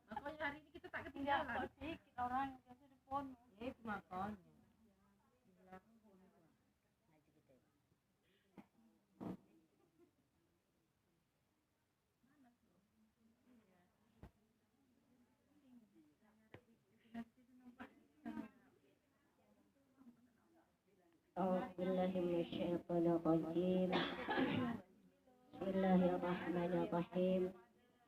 Makanya hari ini kita tak ketinggalan. Sedikit orang yang biasa di pon. Itu makanya. Bismillahirrahmanirrahim. Bismillahirrahmanirrahim.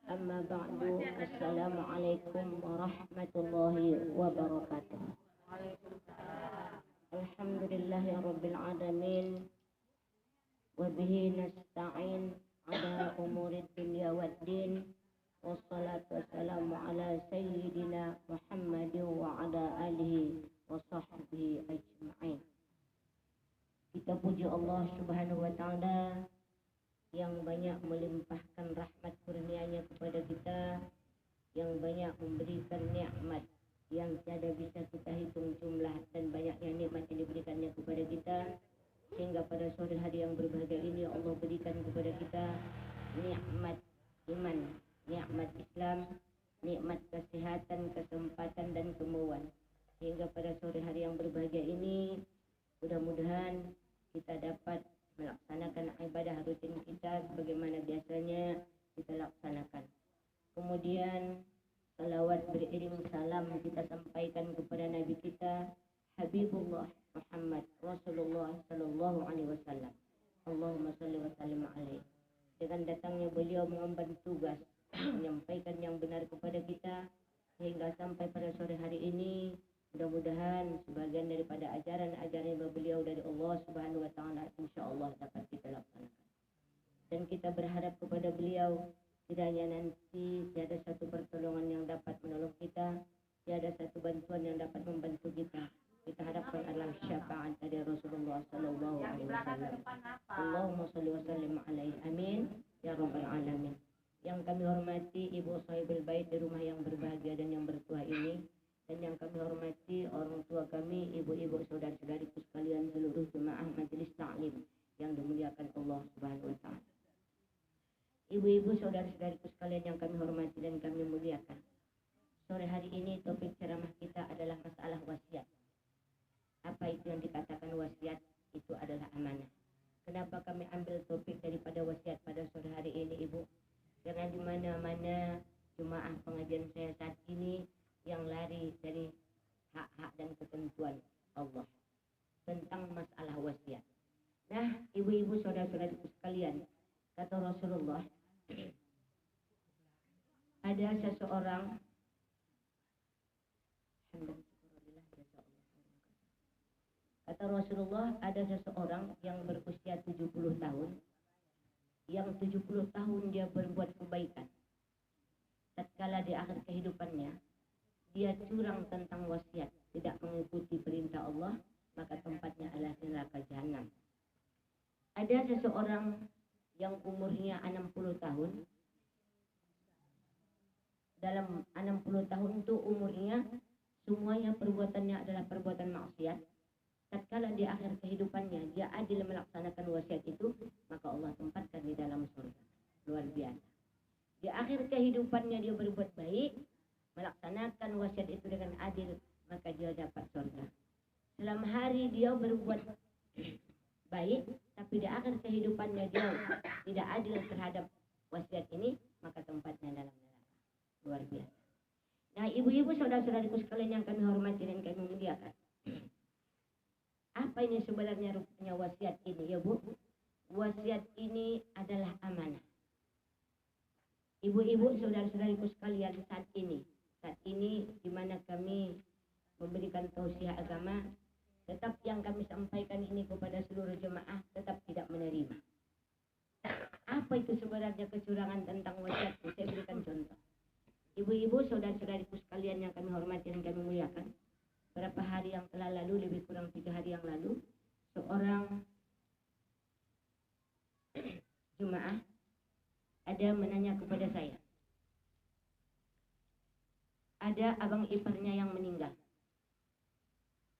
Amma ba'du. Assalamualaikum warahmatullahi wabarakatuh. Alhamdulillahirabbil alamin. Wa bihi nasta'in ala umurid dunya waddin. Wassalatu wassalamu ala sayyidina Muhammadin wa ala alihi wa sahbihi ajma'in. Kita puji Allah Subhanahu wa ta'ala yang banyak melimpahkan rahmat kurnia-Nya kepada kita, yang banyak memberikan nikmat yang tiada bisa kita hitung jumlah dan banyaknya nikmat yang diberikannya kepada kita, sehingga pada sore hari yang berbahagia ini Allah berikan kepada kita nikmat iman, nikmat Islam, nikmat kesehatan, kesempatan dan kemauan, sehingga pada sore hari yang berbahagia ini mudah-mudahan kita dapat melaksanakan ibadah rutin kita sebagaimana biasanya kita laksanakan. Kemudian salawat beriring salam kita sampaikan kepada Nabi kita Habibullah Muhammad Rasulullah sallallahu alaihi wasallam. Allahumma shalli wa sallim alaihi. Dengan datangnya beliau mengemban tugas menyampaikan yang benar kepada kita sehingga sampai pada sore hari ini mudah-mudahan sebagian daripada ajaran-ajaran beliau dari Allah Subhanahu wa taala insyaallah dapat kita laksanakan. Dan kita berharap kepada beliau kiranya nanti tiada satu pertolongan yang dapat menolong kita, tiada satu bantuan yang dapat membantu kita. Kita harapkan adalah syafaat dari Rasulullah sallallahu alaihi wasallam. Allahumma shalli wa sallim alaihi. Amin ya rabbal alamin. Yang kami hormati ibu sahibul bait di rumah yang berbahagia dan yang bertuah ini, dan yang kami hormati orang tua kami, ibu-ibu, saudara-saudariku sekalian, seluruh jemaah majelis taklim yang dimuliakan Allah Subhanahu wa taala. Ibu-ibu, saudara-saudariku sekalian yang kami hormati dan kami muliakan. Sore hari ini topik ceramah kita adalah masalah wasiat. Apa itu yang dikatakan wasiat? Itu adalah amanah. Kenapa kami ambil topik daripada wasiat pada sore hari ini, Ibu? Karena di mana-mana jemaah pengajian saya saat ini yang lari dari hak-hak dan ketentuan Allah tentang masalah wasiat. Nah, ibu-ibu, saudara-saudariku sekalian, kata Rasulullah, ada seseorang, kata Rasulullah, ada seseorang yang berusia 70 tahun, yang 70 tahun dia berbuat kebaikan. Tatkala di akhir kehidupannya dia curang tentang wasiat, tidak mengikuti perintah Allah, maka tempatnya adalah neraka jahanam. Ada seseorang yang umurnya 60 tahun. Dalam 60 tahun itu umurnya semuanya perbuatannya adalah perbuatan maksiat. Tatkala di akhir kehidupannya dia adil melaksanakan wasiat itu, maka Allah tempatkan di dalam surga. Luar biasa. Di akhir kehidupannya dia berbuat baik, melaksanakan wasiat itu dengan adil, maka dia dapat surga. Selama hari dia berbuat baik, tapi di akhir kehidupannya dia tidak adil terhadap wasiat ini, maka tempatnya dalam neraka. Luar biasa. Nah, ibu-ibu, saudara-saudariku sekalian yang kami hormati dan kami muliakan, apa ini sebenarnya rupanya wasiat ini, ya Bu? Wasiat ini adalah amanah. Ibu-ibu, saudara-saudariku sekalian, saat ini di mana kami memberikan tausiah agama, tetap yang kami sampaikan ini kepada seluruh jemaah tetap tidak menerima. Apa itu sebenarnya kecurangan tentang wasiat? Saya berikan contoh. Ibu-ibu, saudara-saudariku sekalian yang kami hormati dan kami muliakan, beberapa hari yang telah lalu, lebih kurang 3 hari yang lalu, seorang jemaah ada menanya kepada saya, ada abang iparnya yang meninggal.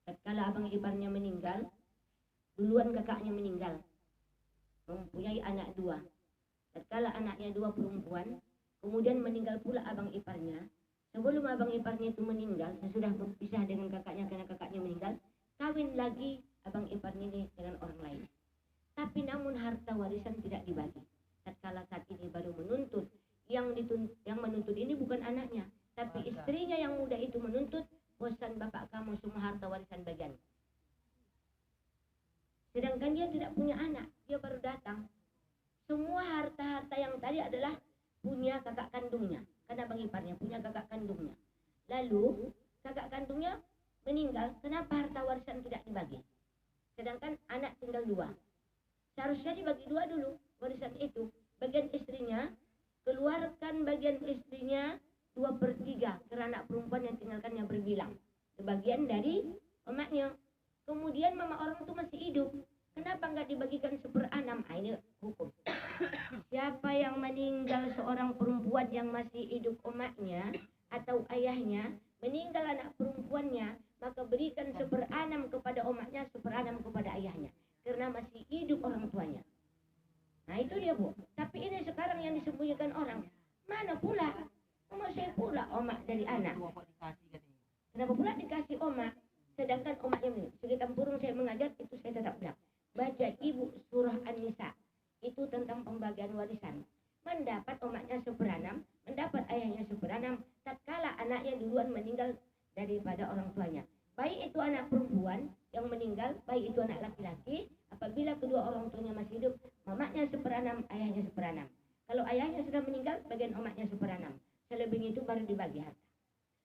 Tatkala abang iparnya meninggal, duluan kakaknya meninggal, mempunyai anak 2. Tatkala anaknya 2 perempuan, kemudian meninggal pula abang iparnya. Sebelum abang iparnya itu meninggal, sesudah berpisah dengan kakaknya karena kakaknya meninggal, kawin lagi abang iparnya ini dengan orang lain. Tapi namun harta warisan tidak dibagi. Tatkala saat ini baru menuntut, yang menuntut ini bukan anaknya, tapi istrinya yang muda itu menuntut, bosan bapak kamu semua harta warisan bagian. Sedangkan dia tidak punya anak, dia baru datang. Semua harta-harta yang tadi adalah punya kakak kandungnya, karena bang iparnya punya kakak kandungnya. Lalu kakak kandungnya meninggal, kenapa harta warisan tidak dibagi? Sedangkan anak tinggal 2. Seharusnya dibagi 2 dulu warisan itu. Bagian istrinya, keluarkan bagian istrinya 2/3 karena anak perempuan yang tinggalkannya berbilang. Sebagian dari emaknya. Kemudian mama orang itu masih hidup. Kenapa nggak dibagikan 1/6? Ini hukum. Siapa yang meninggal seorang perempuan yang masih hidup emaknya atau ayahnya, meninggal anak perempuannya, maka berikan 1/6 kepada emaknya, 1/6 kepada ayahnya. Karena masih hidup orang tuanya. Nah itu dia Bu. Tapi ini sekarang yang disembunyikan orang. Mana pula? Emak saya pula emak dari anak. Kenapa pula dikasih emak? Sedangkan emaknya ini. Segi Tempurung saya mengajar, itu saya tetap bilang. Baca ibu surah An-Nisa. Itu tentang pembagian warisan. Mendapat emaknya 1/6, mendapat ayahnya 1/6. Tatkala anaknya duluan meninggal daripada orang tuanya. Baik itu anak perempuan yang meninggal, baik itu anak laki-laki. Apabila kedua orang tuanya masih hidup, mamanya 1/6, ayahnya 1/6. Kalau ayahnya sudah meninggal, bagian emaknya 1/6. Selebihnya itu baru dibagi harta.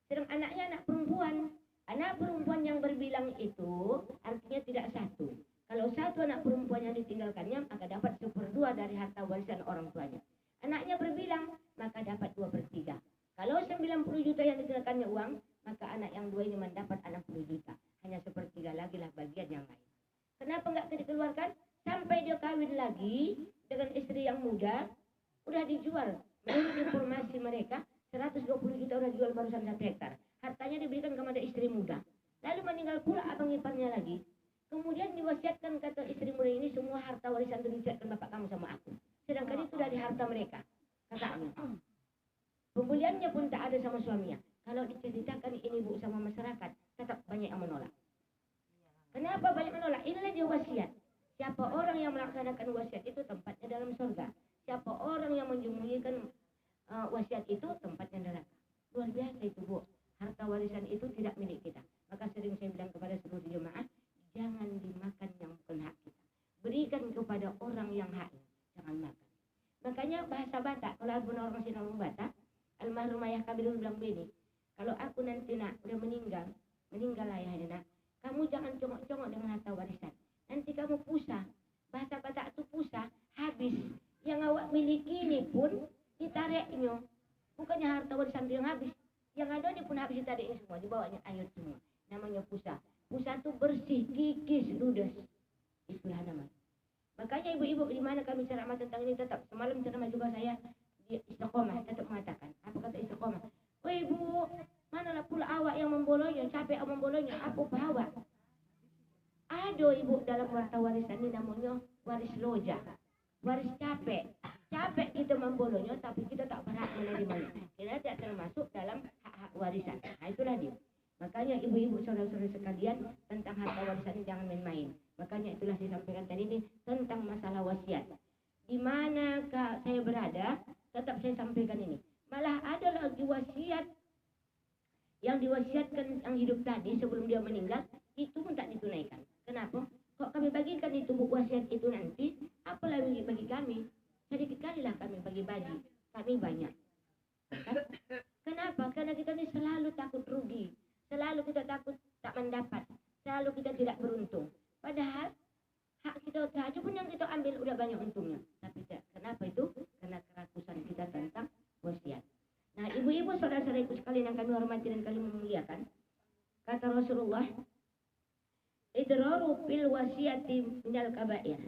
Sedang anaknya anak perempuan. Anak perempuan yang berbilang itu artinya tidak satu. Kalau satu anak perempuan yang ditinggalkannya, maka dapat 1/2 dari harta warisan orang tuanya. Anaknya berbilang, maka dapat 2/3. Kalau 90 juta yang ditinggalkannya uang, maka anak yang 2 ini mendapat 60 juta. Hanya 1/3 lagi lah bagian yang lain. Kenapa nggak dikeluarkan? Sampai dia kawin lagi dengan istri yang muda, udah dijual. Menurut informasi mereka, 120 juta udah dijual barusan 1 hektar. Hartanya diberikan kepada istri muda. Lalu meninggal pula abang iparnya lagi. Kemudian diwasiatkan kata istri muda ini, semua harta warisan itu diwasiatkan bapak kamu sama aku. Sedangkan itu dari harta mereka, kakaknya. Pembeliannya pun tak ada sama suaminya. Kalau diceritakan ini Bu sama masyarakat, tetap banyak yang menolak. Kenapa banyak menolak? Inilah dia wasiat. Siapa orang yang melaksanakan wasiat itu tempatnya dalam surga. Siapa orang yang menyembunyikan wasiat itu tempatnya neraka. Luar biasa itu Bu. Harta warisan itu tidak milik kita. Maka sering saya bilang kepada seluruh jemaah, jangan dimakan yang bukan hak kita. Berikan kepada orang yang haknya. Jangan makan. Makanya bahasa Batak, kalau benar orang sini ngomong Batak, almarhum ayah kami dulu bilang begini, kalau aku nanti nak udah meninggal ayahnya nak, kamu jangan congok-congok dengan harta warisan. Nanti kamu pusah. Bahasa Batak itu pusah, habis. Yang awak miliki ini pun ditariknya. Bukannya harta warisan itu yang habis. Yang ada ini pun habis ditariknya semua, dibawanya ayat semua. Namanya pusah. Pusah itu bersih, kikis, ludes. Itulah namanya. Makanya ibu-ibu di mana kami ceramah tentang ini tetap. Semalam ceramah juga saya di Istiqomah tetap mengatakan. Apa kata Istiqomah? Oh ibu, manalah pula awak yang membolongnya, capek membolongnya, aku bawa. Ada ibu dalam harta warisan ini namanya waris loja. Waris capek. Capek kita membolongnya tapi kita tak berhak menerimanya. Kita tidak termasuk dalam hak-hak warisan. Nah itulah dia. Makanya ibu-ibu saudara-saudara sekalian tentang harta warisan ini jangan main-main. Makanya itulah saya sampaikan tadi ini tentang masalah wasiat. Di mana saya berada, tetap saya sampaikan ini. Malah ada lagi wasiat yang diwasiatkan yang hidup tadi sebelum dia meninggal, itu pun tak ditunaikan. Kenapa? Kok kami bagikan itu buku wasiat itu nanti, apalagi bagi kami? Sedikit kali lah kami bagi-bagi. Kami banyak. Kenapa? Karena kita ini selalu takut rugi. Selalu kita takut tak mendapat. Selalu kita tidak beruntung. Padahal hak kita saja pun yang kita ambil udah banyak untungnya. Tapi kenapa itu? Karena kerakusan kita tentang wasiat. Nah ibu-ibu saudara-saudariku sekalian yang kami hormati dan kami memuliakan. Kata Rasulullah, idraru fil wasiyati minal kabair.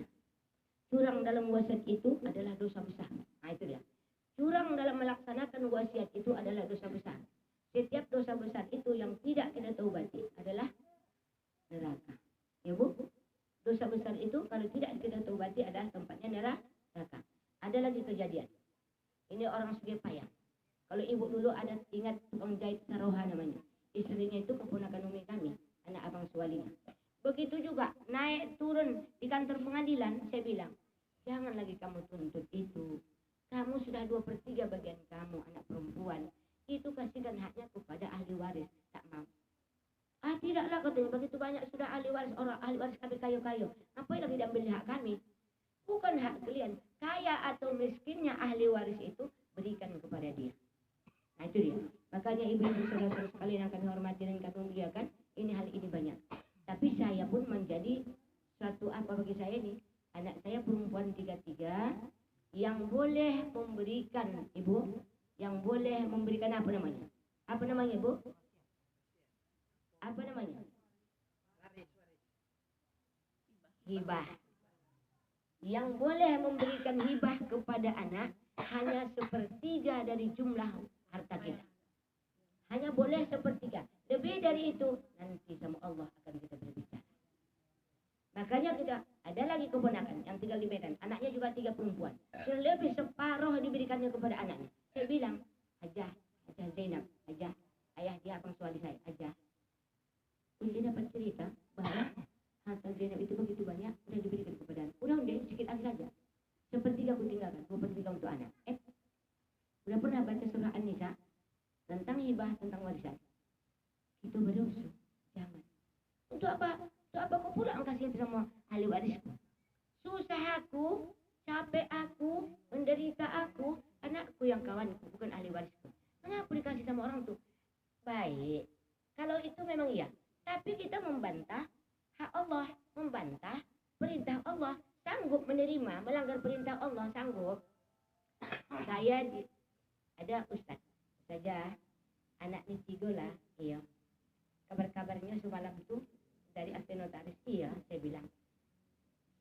Curang dalam wasiat itu adalah dosa besar. Nah itu dia. Curang dalam melaksanakan wasiat itu adalah dosa besar. Setiap dosa besar itu yang tidak kita taubati adalah neraka. Ya Bu? Dosa besar itu kalau tidak kita taubati adalah tempatnya neraka. Ada lagi kejadian. Ini orang Sugih Payah. Kalau ibu dulu ada ingat tukang jahit Saroha namanya. Istrinya itu keponakan umi kami, anak abang sualinya. Begitu juga naik turun di kantor pengadilan, saya bilang, jangan lagi kamu tuntut itu. Kamu sudah 2/3 bagian kamu, anak perempuan. Itu kasihkan haknya kepada ahli waris. Tak mau. Ah tidaklah katanya, begitu banyak sudah ahli waris, orang ahli waris kami kayu-kayu. Ngapain lagi diambil hak kami? Bukan hak kalian. Kaya atau miskinnya ahli waris itu berikan kepada dia. Nah itu dia. Makanya ibu-ibu saudara sekalian yang kami hormati dan kami muliakan, ini hal ini banyak. Tapi saya pun menjadi suatu apa bagi saya ini. Anak saya perempuan 3 yang boleh memberikan ibu, yang boleh memberikan apa namanya? Apa namanya ibu? Apa namanya? Hibah. Yang boleh memberikan hibah kepada anak hanya 1/3 dari jumlah harta kita. Hanya boleh 1/3. Lebih dari itu nanti sama Allah akan kita berbicara. Makanya kita ada lagi keponakan yang tinggal di Medan. Anaknya juga 3 perempuan. Lebih separuh diberikannya kepada anaknya. Saya bilang, Hajah Zainab, Hajah, ayah dia abang suami saya, Hajah. Undi dapat cerita bahwa harta Zainab itu begitu banyak, udah diberikan kepada anak. Udah sedikit lagi saja. 1/3 aku tinggalkan, 2/3 untuk anak. Udah pernah baca surah An-Nisa tentang hibah, tentang warisan? Itu berdosa, jangan. Untuk apa? Untuk apa kau pula kasih sama ahli warisku? Susah aku, capek aku, menderita aku, anakku yang kawanku, bukan ahli warisku. Kenapa dikasih sama orang tuh? Baik, kalau itu memang iya. Tapi kita membantah hak Allah, membantah perintah Allah. Sanggup menerima, melanggar perintah Allah, sanggup. Saya ada ustaz saja, anak Nicigola, iya. Kabar-kabarnya semalam itu dari asli notaris, iya, saya bilang.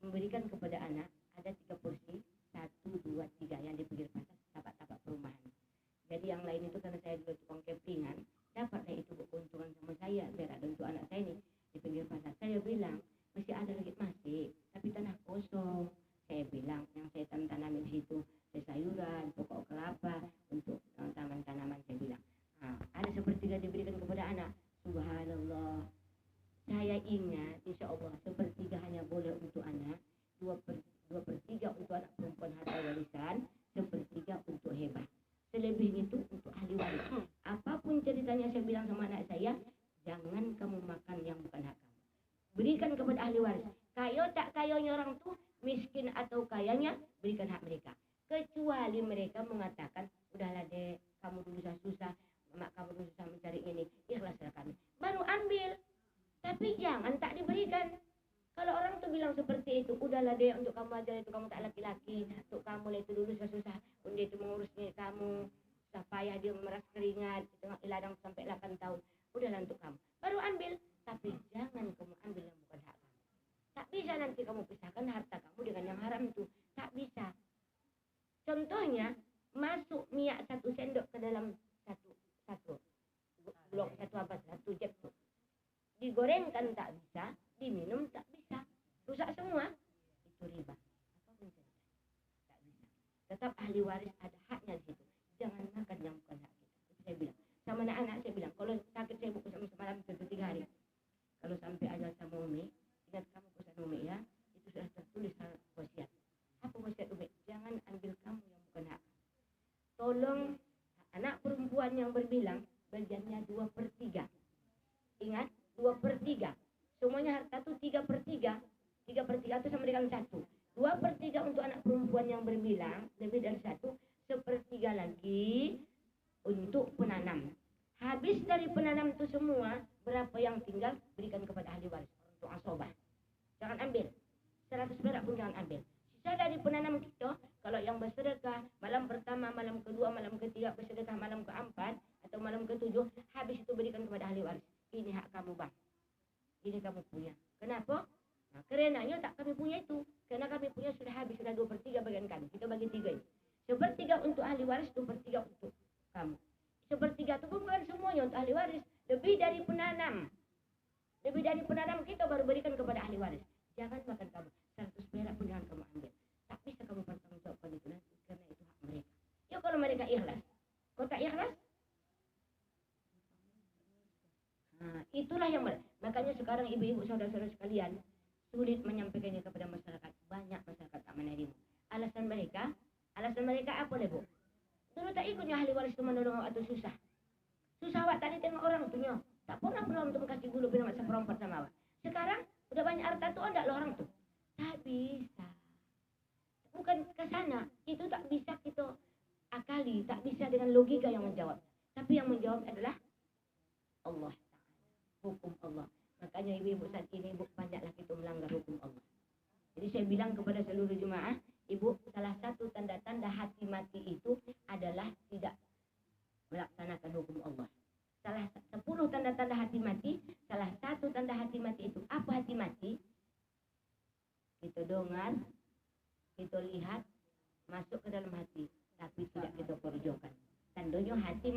Memberikan kepada anak ada 3 porsi, 1, 2, 3 yang di pinggir pasar, tapak-tapak perumahan. Jadi yang lain itu karena saya juga tukang kepingan, dapatlah itu keuntungan sama saya, biar ada untuk anak saya ini di pinggir pasar. Saya bilang, masih ada lagi, masih, tapi tanah kosong. Saya bilang, yang saya tanamin di situ, sayuran, pokok kelapa, untuk taman tanaman, saya bilang. Nah, ada 1/3 diberikan kepada anak. Subhanallah. Saya ingat, insya Allah, 1/3 hanya boleh untuk anak, 2/3 untuk anak perempuan harta warisan, 1/3 untuk hebat. Selebihnya itu untuk ahli waris. Apapun ceritanya saya bilang sama anak saya, jangan kamu makan yang bukan hak kamu. Berikan kepada ahli waris. Kayo tak kayonya orang tuh, miskin atau kayanya, berikan hak mereka. Kecuali mereka mengatakan, udahlah dek, kamu dulu susah, mak kamu dulu susah mencari ini, ikhlaslah kami. Baru ambil. Tapi jangan tak diberikan. Kalau orang tuh bilang seperti itu, udahlah deh untuk kamu aja, itu kamu tak laki-laki, untuk kamu lah itu dulu susah-susah, untuk itu mengurusnya kamu, susah payah dia memeras keringat, itu ladang sampai 8 tahun, udahlah untuk kamu. Baru ambil, tapi jangan kamu ambil yang bukan hak kamu. Tak bisa nanti kamu pisahkan harta kamu dengan yang haram itu, tak bisa. Contohnya, masuk minyak 1 sendok ke dalam satu blok, satu jep tuh. Digorengkan tak bisa, diminum tak bisa, rusak semua, itu riba. Apapun cerita, tak bisa. Tetap ahli waris ada haknya di situ. Jangan makan yang bukan hak kita. Itu saya bilang sama anak-anak, saya bilang kalau sakit saya buku sama semalam itu 3 hari. Kalau sampai ajal sama Umi, ingat kamu pesan Umi ya, itu sudah tertulis wasiat. Apa wasiat Umi? Jangan ambil kamu yang bukan hak. Tolong anak perempuan yang berbilang bagiannya 2/3. Ingat, 2/3. Semuanya harta tuh 3/3. 3/3 itu sama dengan 1. 2/3 untuk anak perempuan yang berbilang, lebih dari 1. 1/3 lagi untuk penanam. Habis dari penanam itu semua, berapa yang tinggal berikan kepada ahli waris, untuk asobah. Jangan ambil. 100 perak pun jangan ambil. Sisa dari penanam kita, kalau yang bersedekah, malam pertama, malam kedua, malam ketiga, bersedekah malam keempat, atau malam ke-7, habis itu berikan kepada ahli waris. Ini hak kamu bang, ini kamu punya. Kenapa? Nah, karenanya tak kami punya itu, karena kami punya sudah habis, sudah 2/3 bagian kami, kita bagi 3 ini. 1/3 untuk ahli waris, 2/3 untuk kamu. 1/3 itu bukan semuanya untuk ahli waris, lebih dari penanam. Lebih dari penanam kita baru berikan kepada ahli waris. Jangan makan kamu 100 perak pun jangan kamu ambil. Tak bisa kamu pertanggungjawabkan itu nanti karena itu hak mereka. Ya kalau mereka ikhlas, kau tak ikhlas? Nah, itulah yang makanya sekarang ibu-ibu saudara-saudara sekalian sulit menyampaikannya kepada masyarakat. Banyak masyarakat tak menerima. Alasan mereka apa le bu? Dulu tak ikutnya ahli waris itu menolong atau susah. Susah awak tadi tengok orang tuh tak pernah belum untuk kasih gulu bina masa perempat sama awak. Sekarang udah banyak harta tuh ada loh orang tuh. Tak bisa. Bukan ke sana. Itu tak bisa kita akali, tak bisa dengan logika yang menjawab. Tapi yang menjawab adalah Allah Ta'ala. Hukum Allah. Makanya ibu-ibu saat ini ibu banyaklah kita melanggar hukum Allah. Jadi saya bilang kepada seluruh jemaah, ibu, salah satu tanda-tanda hati mati itu adalah tidak melaksanakan hukum Allah. Salah 10 tanda-tanda hati mati, salah satu tanda hati mati itu apa hati mati? Kita dengar, kita lihat, masuk ke dalam hati, tapi tidak kita perjuangkan. Tandanya hati